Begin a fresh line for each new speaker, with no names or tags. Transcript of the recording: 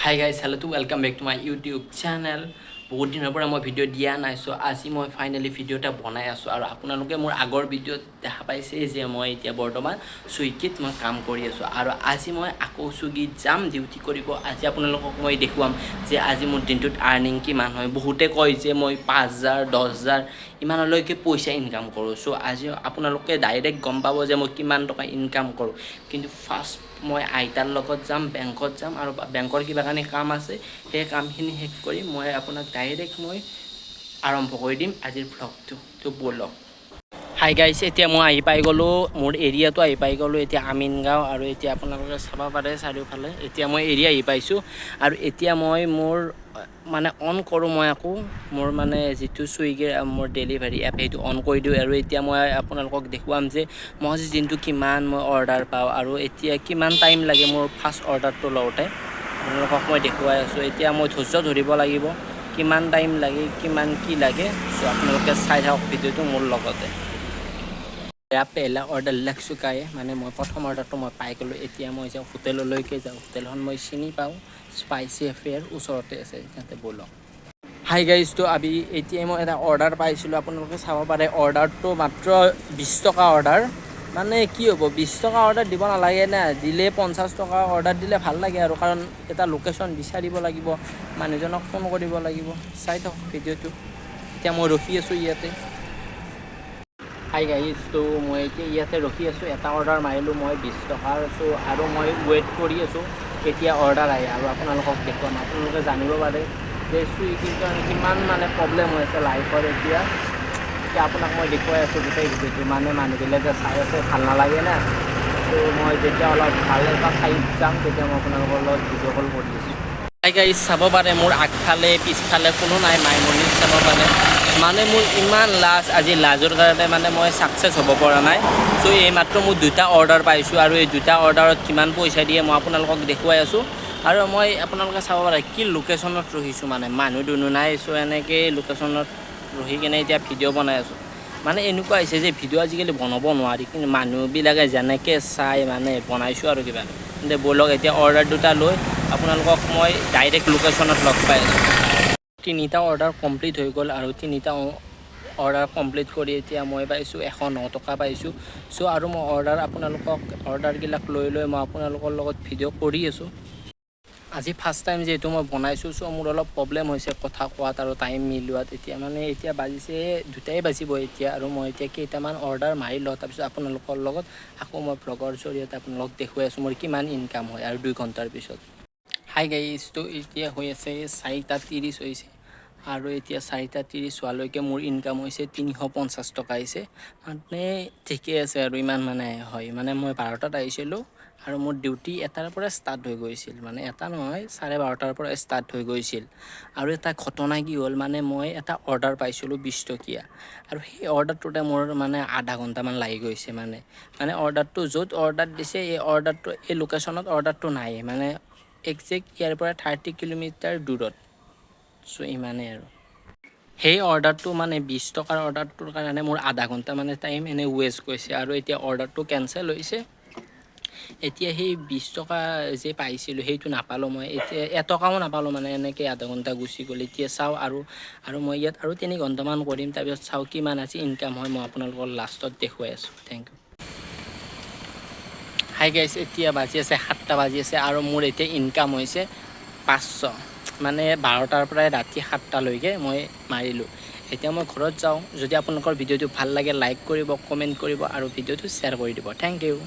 Hi guys, hello to welcome back to my YouTube channel. বহুত দিনৰ পৰা মই ভিডিঅ' দিয়া নাই সো আজি মই ফাইনালি ভিডিঅ' এটা বনাই আছো আৰু আপোনালোকে মোৰ আগৰ ভিডিঅ'ত দেখা পাইছে যে মই এতিয়া বৰ্তমান সুইগীত মই কাম কৰি আছো আৰু আজি মই আকৌ সুইগীত যাম ডিউটি কৰিব আজি আপোনালোকক মই দেখুৱাম যে আজি মোৰ দিনটোত আৰ্নিং কিমান হয় বহুতে কয় যে মই 5000 10000 ইমানলৈকে পইচা ইনকাম কৰো সো আজি আপোনালোকে ডাইৰেক্ট গম পাব যে মই কিমান টকা ইনকাম কৰো কিন্তু ফাৰ্ষ্ট মই আইতাৰ লগত যাম বেংকত যাম আৰু বেংকৰ কিবা কানি কাম আছে সেই কামখিনি শেষ কৰি মই আপোনাক ডাইৰেক্ট মই আৰম্ভ কৰি দিম আজিৰ ব্লগটো তো বলক হাই গাইছ এতিয়া মই আহি পাই গ'লো মোৰ এৰিয়াটো আহি পাই গ'লো এতিয়া আমিনগাঁও আৰু এতিয়া আপোনালোকে চাব পাৰে চাৰিওফালে এতিয়া মই এৰিয়া আহি পাইছোঁ আৰু এতিয়া মই মোৰ মানে অন কৰোঁ মই আকৌ মোৰ মানে যিটো সুইগীৰ মোৰ ডেলিভাৰী এপ সেইটো অন কৰি দিওঁ আৰু এতিয়া মই আপোনালোকক দেখুৱাম যে মই আজি দিনটো কিমান মই অৰ্ডাৰ পাওঁ আৰু এতিয়া কিমান টাইম লাগে মোৰ ফাৰ্ষ্ট অৰ্ডাৰটো লওঁতে আপোনালোকক মই দেখুৱাই আছোঁ এতিয়া মই ধৈৰ্য ধৰিব লাগিব কিমান টাইম লাগে কিমান কি লাগে সো আপোনালোকে চাই থাকক ভিডিঅ'টো মোৰ লগতে या पहला ऑर्डर लग चुका है माने मैं प्रथम ऑर्डर तो मैं पाई गलो एतिया मैं जाऊँ होटेलলৈকে যাওঁ होटेलখন मैं চিনি পাওঁ স্পাইসি এফেয়ার ওচৰতে আছে যাতে বলো হাই গাইজ তো আবি এতিয়া মই এটা অৰ্ডাৰ পাইছিলো আপোনালোকে চাব পাৰে অৰ্ডাৰটো মাত্ৰ 20 টকা অৰ্ডাৰ মানে কি হ'ব 20 টকা অৰ্ডাৰ দিব নালাগে না দিলে 50 টকা অৰ্ডাৰ দিলে ভাল লাগে আৰু কাৰণ এটা লোকেশন বিচাৰিব লাগিব মানুহজনক ফোন কৰিব লাগিব চাই থাকক ভিডিঅ'টো এতিয়া মই ৰখি আছো ইয়াতে হাই গাইজ তো মই এতিয়া ইয়াতে ৰখি আছোঁ এটা অৰ্ডাৰ মাৰিলোঁ মই 20 টকাৰ আছোঁ আৰু মই ৱেইট কৰি আছোঁ কেতিয়া অৰ্ডাৰ আহে আৰু আপোনালোকক দেখুৱাম আপোনালোকে জানিব পাৰে যে সুইগীৰ কাৰণে কিমান মানে প্ৰব্লেম হৈ আছে লাইফৰ এতিয়া আপোনাক মই দেখুৱাই আছোঁ গোটেই ভিডিঅ'টো মানে মানুহবিলাকে চাই আছে ভাল নালাগে না তো মই যেতিয়া অলপ ভাল এটা ঠাইত যাম তেতিয়া মই আপোনালোকৰ লগত ভিডিঅ' কল কৰি আছোঁ হাই গাইজ চাব পাৰে মোৰ আগফালে পিছফালে কোনো নাই মাইমনিত চাব পাৰে মানে মোৰ ইমান লাজ আজি লাজৰ কাৰণে মানে মই সাকসেস হ'ব পৰা নাই সো এই মাত্ৰ মই দুটা অৰ্ডাৰ পাইছোঁ আৰু এই দুটা অৰ্ডাৰত কিমান পইচা দিয়ে মই আপোনালোকক দেখুৱাই আছোঁ আৰু মই আপোনালোকে চাব পাৰে কি লোকেশনত ৰহিছোঁ মানে মানুহ দুনু নাই সো এনেকৈ লোকেশনত ৰহি কিনে এতিয়া ভিডিঅ' বনাই আছোঁ মানে এনেকুৱা হৈছে যে ভিডিঅ' আজিকালি বনাব নোৱাৰি কিন্তু মানুহবিলাকে যেনেকৈ চাই মানে বনাইছোঁ আৰু কিবা কিন্তু বলক এতিয়া অৰ্ডাৰ দুটা লৈ আপোনালোকক মই ডাইৰেক্ট লোকেশনত লগ পাই আছোঁ তিনিটা অৰ্ডাৰ কমপ্লিট হৈ গ'ল আৰু তিনিটা অৰ্ডাৰ কমপ্লিট কৰি এতিয়া মই পাইছোঁ 109 টকা পাইছোঁ সো আৰু মই আপোনালোকক অৰ্ডাৰবিলাক লৈ মই আপোনালোকৰ লগত ভিডিঅ' কৰি আছোঁ আজি ফাৰ্ষ্ট টাইম যেহেতু মই বনাইছোঁ সো মোৰ অলপ প্ৰব্লেম হৈছে কথা কোৱাত আৰু টাইম মিলোৱাত এতিয়া বাজিছে দুটাই বাজিব এতিয়া আৰু মই এতিয়া কেইটামান অৰ্ডাৰ মাৰি লওঁ তাৰপিছত আপোনালোকৰ লগত আকৌ মই ব্লগৰ জৰিয়তে আপোনালোকক দেখুৱাই আছোঁ মোৰ কিমান ইনকাম হয় আৰু 2 ঘণ্টাৰ পিছত হাই গাইজ তো এতিয়া হৈ আছে 4:30 হৈছে আৰু এতিয়া 4:30 হোৱালৈকে মোৰ ইনকাম হৈছে 350 টকা আহিছে মানে ঠিকে আছে আৰু ইমান মানে হয় মানে মই 12টাত আহিছিলোঁ আৰু মোৰ ডিউটি এটাৰ পৰা ষ্টাৰ্ট হৈ গৈছিল মানে এটা নহয় 12:30টাৰ পৰা ষ্টাৰ্ট হৈ গৈছিল আৰু এটা ঘটনা কি হ'ল মানে মই এটা অৰ্ডাৰ পাইছিলোঁ 20 টকীয়া আৰু সেই অৰ্ডাৰটোতে মোৰ মানে আধা ঘণ্টামান লাগি গৈছে মানে অৰ্ডাৰটো য'ত অৰ্ডাৰ দিছে এই অৰ্ডাৰটো এই লোকেশনত অৰ্ডাৰটো নাই মানে একজেক্ট ইয়াৰ পৰা 30 কিলোমিটাৰ দূৰত সো ইমানেই আৰু সেই অৰ্ডাৰটো মানে 20 টকাৰ অৰ্ডাৰটোৰ কাৰণে মোৰ আধা ঘণ্টা মানে টাইম এনে ৱেষ্ট গৈছে আৰু এতিয়া অৰ্ডাৰটো কেনচেল হৈছে এতিয়া সেই 20 টকা যে পাইছিলোঁ সেইটো নাপালোঁ মই এতিয়া এটকাও নাপালোঁ মানে এনেকৈ আধা ঘণ্টা গুচি গ'ল এতিয়া চাওঁ আৰু মই ইয়াত আৰু 3 ঘণ্টামান কৰিম তাৰপিছত চাওঁ কিমান আজি ইনকাম হয় মই আপোনালোকৰ লাষ্টত দেখুৱাই আছোঁ থেংক ইউ হাই গাইছ এতিয়া বাজি আছে 7টা বাজি আছে আৰু মোৰ এতিয়া ইনকাম হৈছে 500 মানে 12টাৰ পৰা ৰাতি 7টালৈকে মই মাৰিলোঁ এতিয়া মই ঘৰত যাওঁ যদি আপোনালোকৰ ভিডিঅ'টো ভাল লাগে লাইক কৰিব কমেণ্ট কৰিব আৰু ভিডিঅ'টো শ্বেয়াৰ কৰি দিব থেংক ইউ